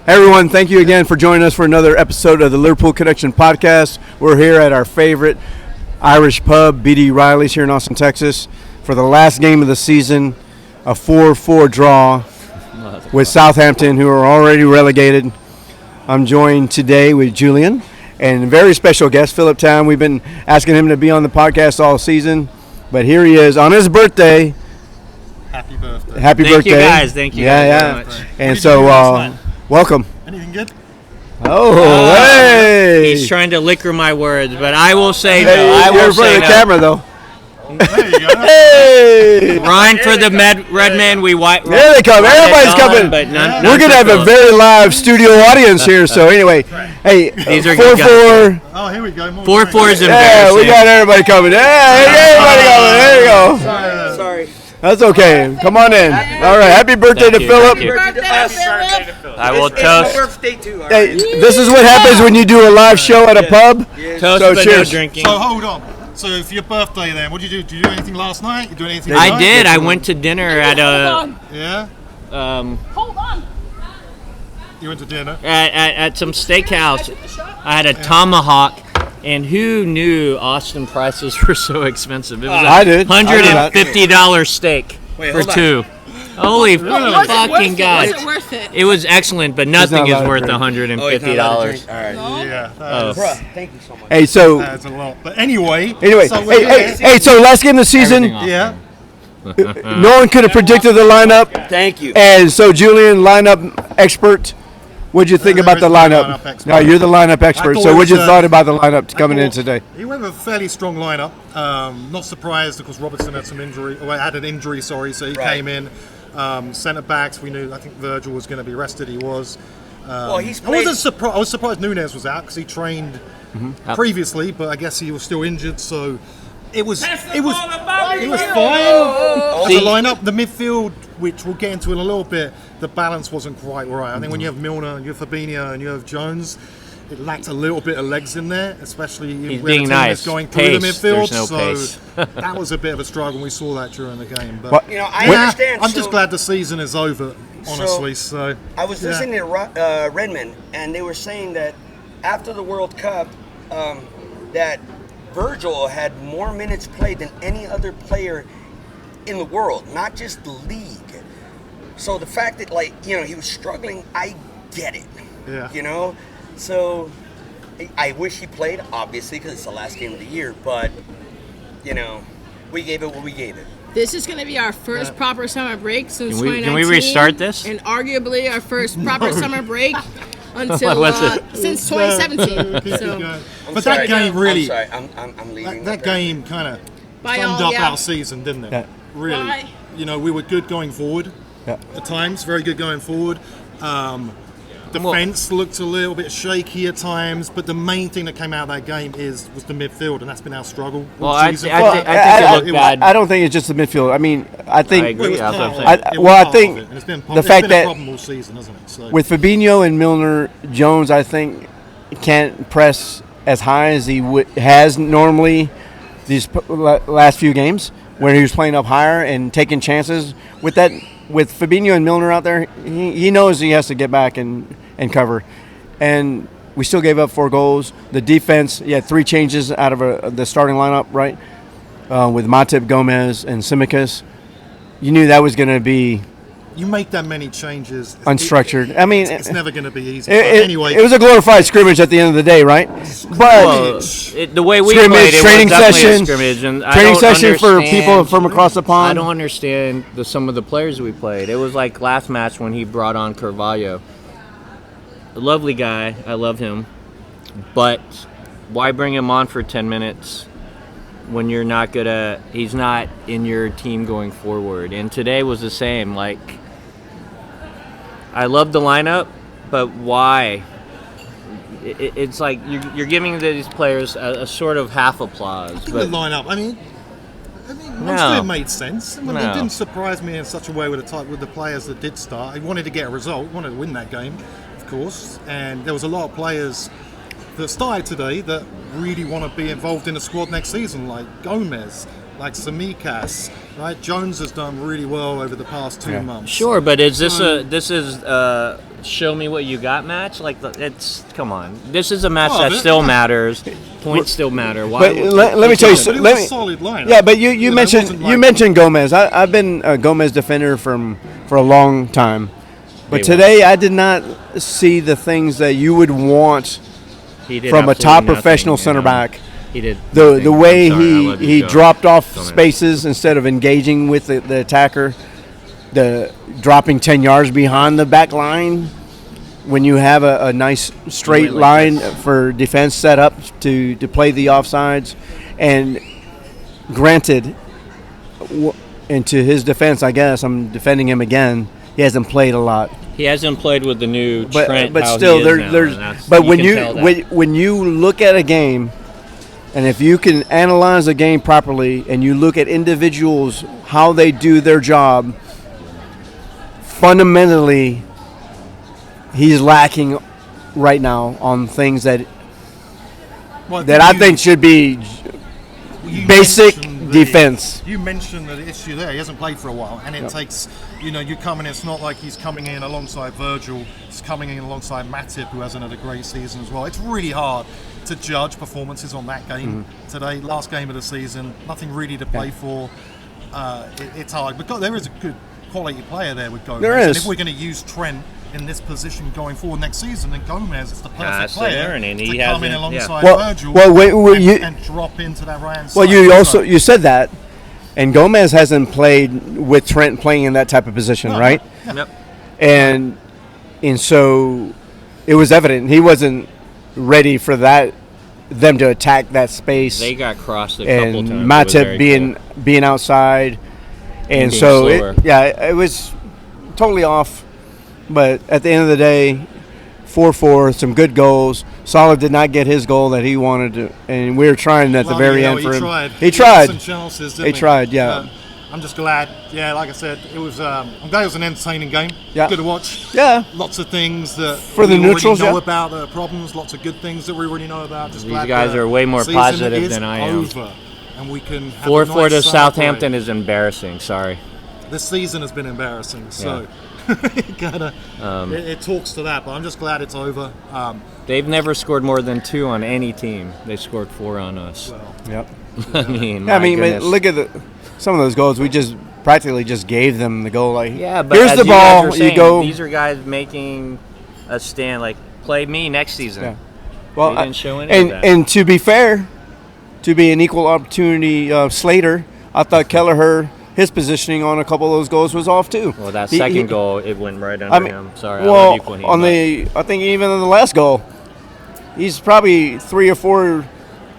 Hey everyone, thank you again for joining us for another episode of the Liverpool Connection podcast. We're here at our favorite Irish pub, B.D. Riley's here in Austin, Texas, for the last game of the season, a 4-4 draw with Southampton, who are already relegated. I'm joined today with Julian and a very special guest, Philip Town. We've been asking him to be on the podcast all season, but here he is on his birthday. Happy birthday. Happy birthday. Thank you guys. Thank you guys very much. And so, welcome. Anything good? Oh, hey! He's trying to liquor my words, but I will say Hey, no. I you're will in front say of the no. camera, though. There you go. Hey! Ryan for the red man. We white. There they come. Everybody's coming. But none We're going to have a very live studio audience here. So, anyway, hey, These are 4-4. Oh, here we go. More 4-4 is drinks. Yeah, embarrassing. we got everybody coming. Hey, everybody coming. There you go. Sorry. That's okay. Come on in. All right. Happy birthday Thank to you, Philip. thank you. Birthday, Philip. I will It's my toast. birthday too. All Hey, right. this is what happens when you do a live show at a pub. Toast, So but cheers. no drinking. So hold on. So for your birthday then, what did you do? Did you do anything last night? You do anything I tonight? did. I went to dinner at Yeah? Hold on. You went to dinner? at some steakhouse. I had a tomahawk, and who knew Austin prices were so expensive? It was I did. $150 steak for hold on. two. Holy fucking God! Was it worth it? It was excellent, but nothing not is allowed to worth drink. $150. All right. Yeah. Bruh, thank you so much. Hey, so That's a lot. But anyway. anyway, So we're here. hey, so last game of the season, Everything off. Yeah. no one could have predicted the lineup. Thank you. And so, Julian, lineup expert, what'd you think about the there is no lineup? lineup expert. No, you're the lineup expert. thought So, it what'd you was, thought about the lineup coming I in thought today? He went with a fairly strong lineup. Not surprised because Robertson had some injury. Or had an injury, sorry. So he Right. came in. Centre backs, we knew. I think Virgil was going to be rested. He was. Well, he's I wasn't played. surprised. I was surprised Nunez was out because he trained previously, but I guess he was still injured. So it was fine. See- The lineup, the midfield, which we'll get into in a little bit, the balance wasn't quite right. I think when you have Milner and you have Fabinho and you have Jones, it lacked a little bit of legs in there, especially He's with being a team nice. that's going through the Pace. midfield. There's no pace. So that was a bit of a struggle. We saw that during the game. But What- You know, I yeah, understand. I'm so just glad the season is over, honestly. So I was yeah. listening to Redmond, and they were saying that after the World Cup, that Virgil had more minutes played than any other player in the world, not just the league. So the fact that, like, you know, he was struggling, I get it. Yeah. You know, so I wish he played, obviously, because it's the last game of the year. But you know, we gave it what we gave it. This is going to be our first proper summer break since Can we 2019. restart this? And arguably our first proper summer break until What's it? since 2017. Keep it So going. I'm But sorry, that game really, I'm sorry, I'm leaving. that game kind of By summed all, up yeah. our season, didn't it? Yeah. Really. Bye. You know, we were good going forward Yeah. at times, very good going forward. Defense looked a little bit shaky at times, but the main thing that came out of that game was the midfield, and that's been our struggle all Well, I season. think Well, it looked bad. I don't think it's just the midfield. I mean, I think I agree. Well, it was That's what I'm part saying. of it. It was Well, I part think of it, and it's been, the it's fact been that a problem all season, hasn't it? So, with Fabinho and Milner, Jones, I think, can't press as high as he has normally these last few games, where he was playing up higher and taking chances. With Fabinho and Milner out there, he knows he has to get back and cover. And we still gave up 4 goals. The defense, he had 3 changes out of the starting lineup, right? With Matip, Gomez, and Tsimikas. You knew that was going to be you make that many changes. unstructured. I mean, It's never going to be easy. It, But anyway, it was a glorified scrimmage at the end of the day, right? But Well, the way we Scrimmage, played, it training was definitely session- a scrimmage, and I training don't session for understand- people from across the pond. I don't understand some of the players we played. It was like last match when he brought on Carvalho. A lovely guy, I love him, but why bring him on for 10 minutes when you're not he's not in your team going forward? And today was the same. Like, I love the lineup, but why? It's like you're giving these players a sort of half applause. I think But the lineup. I mean, most No. of it made sense. I mean, No. It didn't surprise me in such a way with the players that did start. He wanted to get a result, wanted to win that game, of course. And there was a lot of players that started today that really want to be involved in the squad next season, like Gomez, like Samikas, right? Jones has done really well over the past 2 months. Sure, but is this show me what you got match? Like it's come on, this is a match that still matters. Points still matter. Why? But let me tell you. But it was a solid lineup. Yeah, but you mentioned Gomez. I've been a Gomez defender for a long time, but today I did not see the things that you would want from a top professional center back. He did the way he dropped off spaces instead of engaging with the attacker, the dropping 10 yards behind the back line. When you have a nice straight line for defense set up to play the offsides, and granted, and to his defense, I guess I'm defending him again. He hasn't played a lot. He hasn't played with the new Trent. But still, there's. But when you look at a game, and if you can analyze a game properly, and you look at individuals how they do their job, fundamentally, he's lacking right now on things that I think should be basic defense. You mentioned the issue there. He hasn't played for a while, and it takes, you come in. It's not like he's coming in alongside Virgil. He's coming in alongside Matip, who hasn't had a great season as well. It's really hard to judge performances on that game today. Last game of the season, nothing really to play for. It's hard because there is a good quality player there with Gomez. There is. And if we're going to use Trent in this position going forward next season, then Gomez is the perfect player to come in alongside Virgil and drop into that right hand side. Well, you said that, and Gomez hasn't played with Trent playing in that type of position, right? Yep. And so it was evident he wasn't ready for them to attack that space. They got crossed a couple times. And Matip being outside, and so it was totally off. But at the end of the day, 4-4, some good goals. Solid did not get his goal that he wanted to, and we were trying at the very end for him. He tried. Some chances, he tried, yeah. I'm just glad. Yeah, like I said, it was. I'm glad it was an entertaining game. Yeah. Good to watch. Yeah. Lots of things that for the neutrals, know about the problems. Lots of good things that we already know about. Just these guys are way more positive than I am. Over, and we can. 4-4 to Southampton is embarrassing. Sorry. This season has been embarrassing. So. It talks to that, but I'm just glad it's over. They've never scored more than 2 on any team. They scored 4 on us. Well, yep. I mean, look at some of those goals. We just practically just gave them the goal. Like, but here's the ball. You go. These are guys making a stand. Like, play me next season. Yeah. Well, they didn't show any of that. And to be fair, to be an equal opportunity Slater, I thought Kelleher. His positioning on a couple of those goals was off too. Well, that second goal, it went right under him. Sorry, I love you, Quaheen, I think even in the last goal, he's probably 3 or 4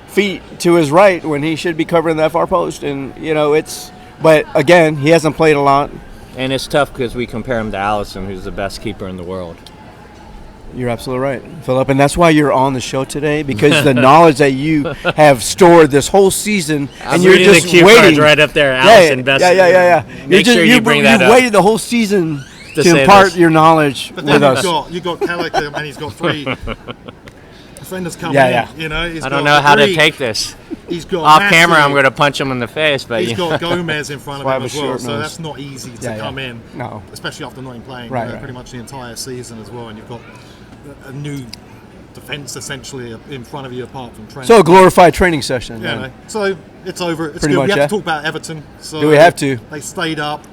feet to his right when he should be covering that far post. And but again, he hasn't played a lot. And it's tough because we compare him to Alisson, who's the best keeper in the world. You're absolutely right, Philip, and that's why you're on the show today, because the knowledge that you have stored this whole season, and you're just waiting right up there. Alisson, best. Yeah. Make sure you bring that up. You waited the whole season to impart your knowledge with us. You got Callaghan, and he's got 3 defenders coming in. I don't know how to take this. He's got off camera. I'm going to punch him in the face, but he's got Gomez in front of him as well. So that's not easy to come in. No, especially after not playing pretty much the entire season as well, and you've got a new defence essentially in front of you apart from Trent. So a glorified training session. Yeah, so it's over. It's pretty good. Much, we have to talk about Everton. So do we have to? They stayed up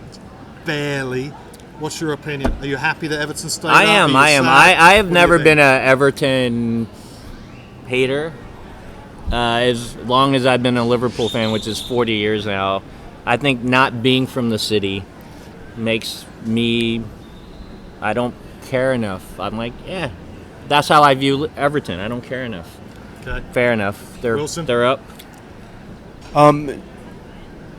barely. What's your opinion? Are you happy that Everton stayed up? I am. I have never been an Everton hater. As long as I've been a Liverpool fan, which is 40 years now, I think not being from the city makes me. I don't care enough. I'm like, that's how I view Everton. I don't care enough. Okay. Fair enough. They're up.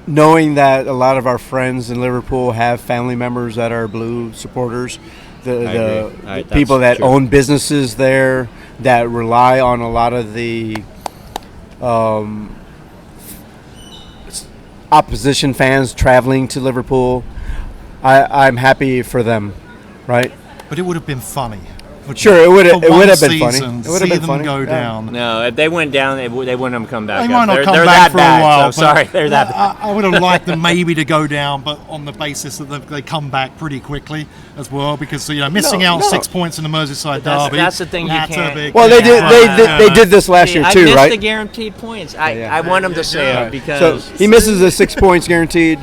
Knowing that a lot of our friends in Liverpool have family members that are blue supporters, the people that own businesses there that rely on a lot of the opposition fans traveling to Liverpool, I'm happy for them, right? But it would have been funny. Sure, it would have For one been funny. season, It would have see been them funny. go Yeah. down. No, if they went down, they wouldn't have come back. They up. might not they're, come they're back that for bad, a while. So but sorry, they're that bad. I would have liked them maybe to go down, but on the basis that they come back pretty quickly as well, because missing out 6 points in the Merseyside derby. That's the thing you that's a can't- big Well, they thing. did. They did this last year I too, missed right? the guaranteed points. I Yeah. want them to say Yeah. it because So he misses the 6 points guaranteed.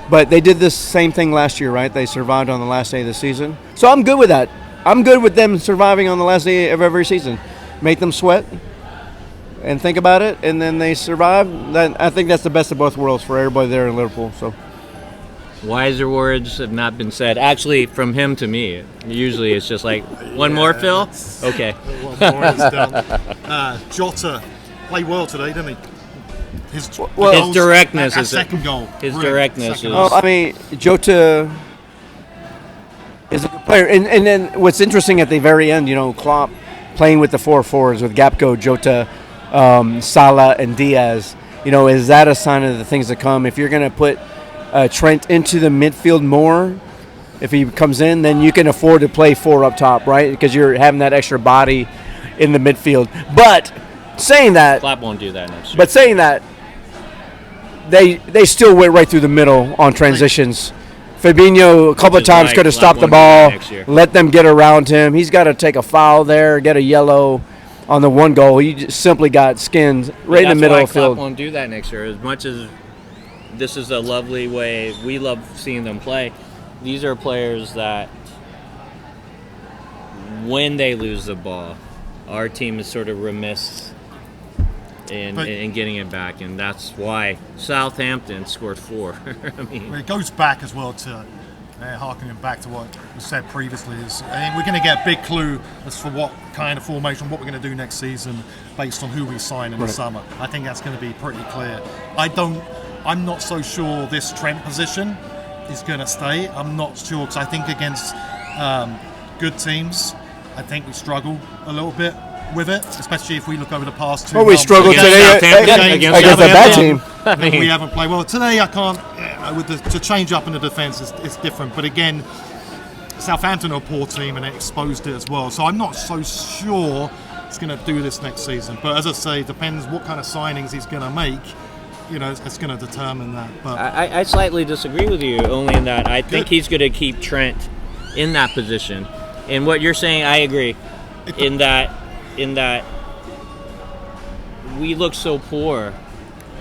But they did this same thing last year, right? They survived on the last day of the season. So I'm good with that. I'm good with them surviving on the last day of every season. Make them sweat and think about it, and then they survive. I think that's the best of both worlds for everybody there in Liverpool. So wiser words have not been said. Actually, from him to me, usually it's just like, one more, Phil? Okay. One more is done. Jota played well today, didn't he? His His directness that is second goal. his Brilliant. directness Second is- goal. I mean, Jota is a good player. And then what's interesting at the very end, Klopp playing with the 4 forwards with Gapco, Jota, Salah, and Diaz. Is that a sign of the things to come? If you're going to put Trent into the midfield more, if he comes in, then you can afford to play 4 up top, right? Because you're having that extra body in the midfield. But saying that, Klopp won't do that next year. But saying that, they still went right through the middle on transitions. Fabinho a couple of is times why could have Klopp stopped the won't do that ball, next year. let them get around him. He's got to take a foul there, get a yellow on the one goal. He just simply got skinned right in the middle of the Klopp field. won't do that next year. As much as this is a lovely way, we love seeing them play. These are players that, when they lose the ball, our team is sort of remiss in getting it back, and that's why Southampton scored 4. I mean, It goes back as well to harkening back to what was said previously. Is I think we're going to get a big clue as for what kind of formation, what we're going to do next season, based on who we sign in the summer. I think that's going to be pretty clear. I'm not so sure this Trent position is going to stay. I'm not sure because I think against good teams, I think we struggle a little bit with it, especially if we look over the past 2 Well, we months. struggled Against today Southampton, against against a bad Southampton. team. We haven't played well today. I can't to change up in the defence is different. But again, Southampton are a poor team and they exposed it as well. So I'm not so sure it's going to do this next season. But as I say, it depends what kind of signings he's going to make. It's going to determine that. But I slightly disagree with you, only in that I think he's going to keep Trent in that position. And what you're saying, I agree. In that we look so poor.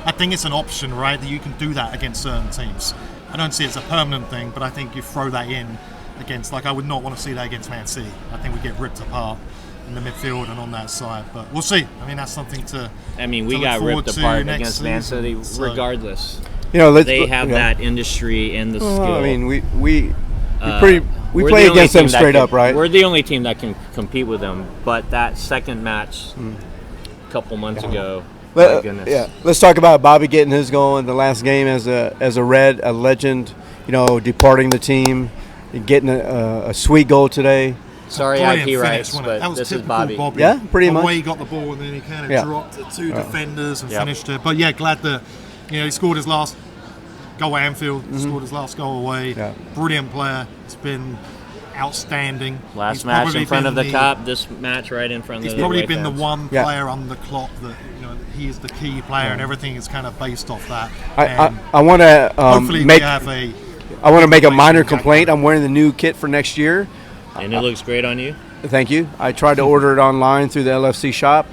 I think it's an option, right? That you can do that against certain teams. I don't see it as a permanent thing, but I think you throw that in against. I would not want to see that against Man City. I think we get ripped apart in the midfield and on that side. But we'll see. I mean, that's something to. We look got forward ripped to apart next against Man season. City, So- regardless. They have that industry and the skill. I mean, we We're play the against only them team that straight can- up, right? We're the only team that can compete with them. But that second match, a couple months ago, my goodness. Yeah, let's talk about Bobby getting his goal in the last game as a legend. Departing the team, getting a sweet goal today. Sorry, Brilliant IP finish, rights, wasn't it? but That was this is typical Bobby. Yeah, pretty the much. way he got the ball and then he kind of Yeah. dropped the 2 defenders and Yeah. finished it. But yeah, glad that he scored his last goal at Anfield, scored his last goal away. Yeah. Brilliant player. It's been outstanding. Last He's match probably in front of been the cup. This match right in front He's of the probably away been the fans. one Yeah. player under Klopp that he is the key player, and everything is kind of based off that. I And want to hopefully make we have a. I want to make a replacement minor Gakpo. complaint. I'm wearing the new kit for next year. And it looks great on you. Thank you. I tried to order it online through the LFC shop.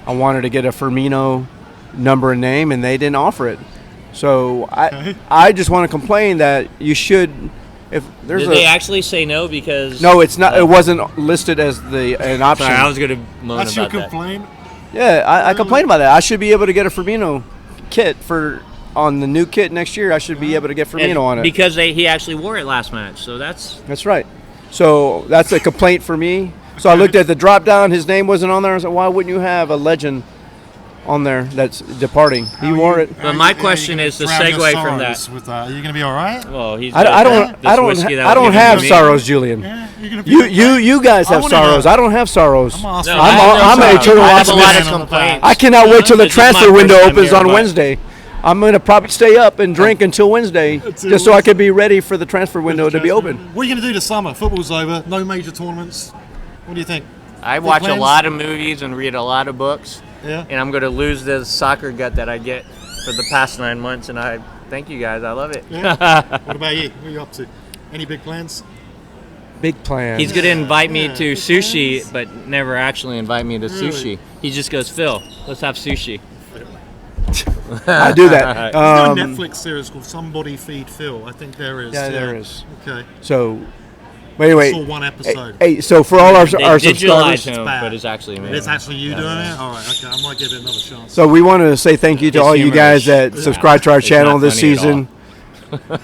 I wanted to get a Firmino number and name, and they didn't offer it. So I just want to complain that you should. If there's Did they actually say no because? no, it's not. It wasn't listed as an option. Sorry, I was gonna moan That's your about that. complaint. Yeah, I complain about that. I should be able to get a Firmino kit on the new kit next year. I should be able to get Firmino And on it. because he actually wore it last match, so that's That's right. So that's a complaint for me. So I looked at the drop down. His name wasn't on there. I was like, why wouldn't you have a legend on there that's departing? He wore it. But my question is to drown your segue from sorrows with that. Are you going to be all right? well. He's I got don't. this whiskey that I was don't given have to me. sorrows, Julian. Yeah, you're going to be You guys I have wanna sorrows. know. I don't have sorrows. I'm asking. No, I'm I an have eternal I have a lot optimist. of complaints. I cannot wait till the This is my transfer window first time opens here, on but- Wednesday. I'm going to probably stay up and drink until Wednesday, just so I could be ready for the transfer window to be open. What are you going to do this summer? Football's over. No major tournaments. What do you think? I Big watch a plans? lot of movies and read a lot of books, Yeah. and I'm going to lose this soccer gut that I get for the past 9 months, and I thank you guys. I love it. Yeah. What about you? What are you up to? Any big plans? Big plan. He's going to invite me Yeah, to big sushi, plans? but never actually invite me to Really? sushi. He just goes, Phil, let's have sushi. I do that. There's a Netflix series called Somebody Feed Phil. I think there is. Yeah, there is. Okay. So, but anyway. I saw one episode. Hey, so for all our They subscribers, digitalize him, bad. but it's actually me. It's actually you doing it? All right, okay. I might give it another chance. so we want to say thank you to It's all you guys humorous. that subscribe to our It's channel not this funny at season.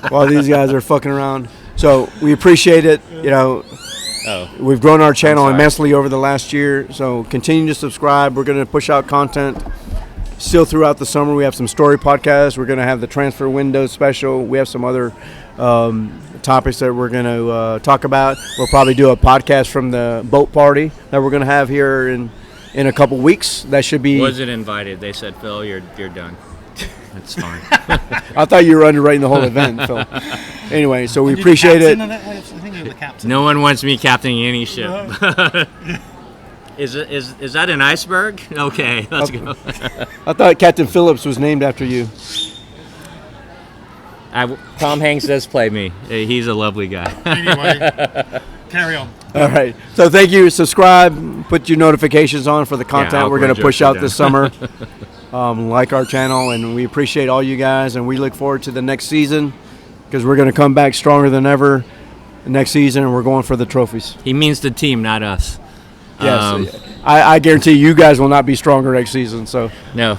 While these guys are fucking around, so we appreciate it. You know, Oh, we've grown our channel sorry. immensely over the last year. So continue to subscribe. We're going to push out content still throughout the summer. We have some story podcasts. We're going to have the transfer window special. We have some other topics that we're going to talk about. We'll probably do a podcast from the boat party that we're going to have here in a couple weeks. That should be. wasn't invited. They said, Phil, you're done. It's fine. I thought you were underwriting the whole event, Phil. Anyway, so we You're the appreciate it. captain of I think you're the captain. No one wants me captaining any ship. Is that an iceberg? Okay, let's go. I thought Captain Phillips was named after you. Tom Hanks does play me. He's a lovely guy. Anyway, carry on. All right. So thank you. Subscribe. Put your notifications on for the content I'll we're going to put push jokes out this summer. Like our channel, and we appreciate all you guys, and we look forward to the next season because we're going to come back stronger than ever next season, and we're going for the trophies. He means the team, not us. Yes. I guarantee you guys will not be stronger next season. So No.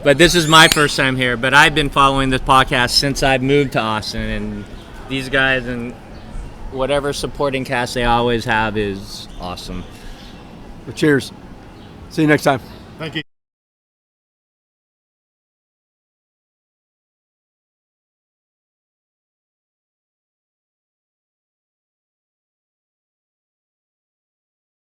But this is my first time here, but I've been following this podcast since I moved to Austin, and these guys and whatever supporting cast they always have is awesome. cheers. See you next time.